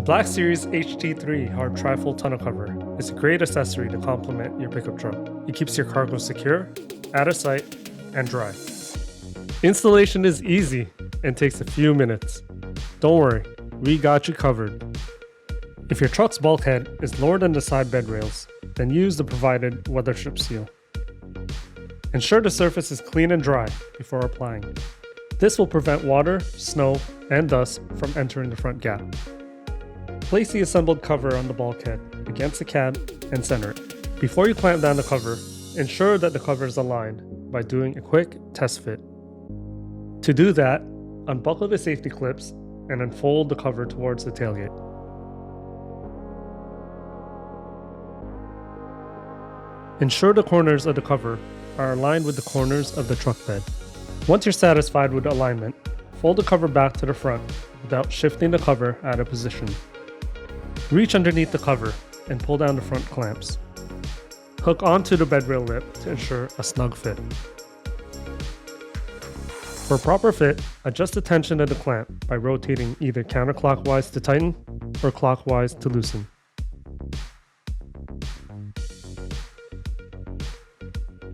Black Series HT3 hard Trifold Tonneau cover is a great accessory to complement your pickup truck. It keeps your cargo secure, out of sight, and dry. Installation is easy and takes a few minutes. Don't worry, we got you covered. If your truck's bulkhead is lower than the side bed rails, then use the provided weather strip seal. Ensure the surface is clean and dry before applying. This will prevent water, snow, and dust from entering the front gap. Place the assembled cover on the bulkhead against the cab and center it. Before you clamp down the cover, ensure that the cover is aligned by doing a quick test fit. To do that, unbuckle the safety clips and unfold the cover towards the tailgate. Ensure the corners of the cover are aligned with the corners of the truck bed. Once you're satisfied with the alignment, fold the cover back to the front without shifting the cover out of position. Reach underneath the cover and pull down the front clamps. Hook onto the bed rail lip to ensure a snug fit. For a proper fit, adjust the tension of the clamp by rotating either counterclockwise to tighten or clockwise to loosen.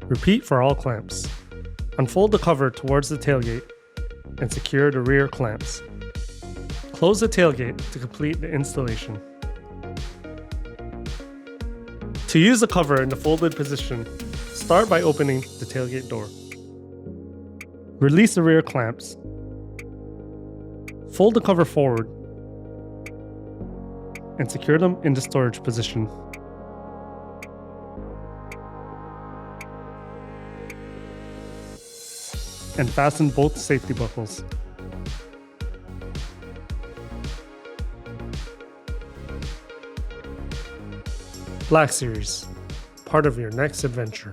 Repeat for all clamps. Unfold the cover towards the tailgate and secure the rear clamps. Close the tailgate to complete the installation. To use the cover in the folded position, start by opening the tailgate door. Release the rear clamps. Fold the cover forward and secure them in the storage position. And fasten both safety buckles. Black Series, part of your next adventure.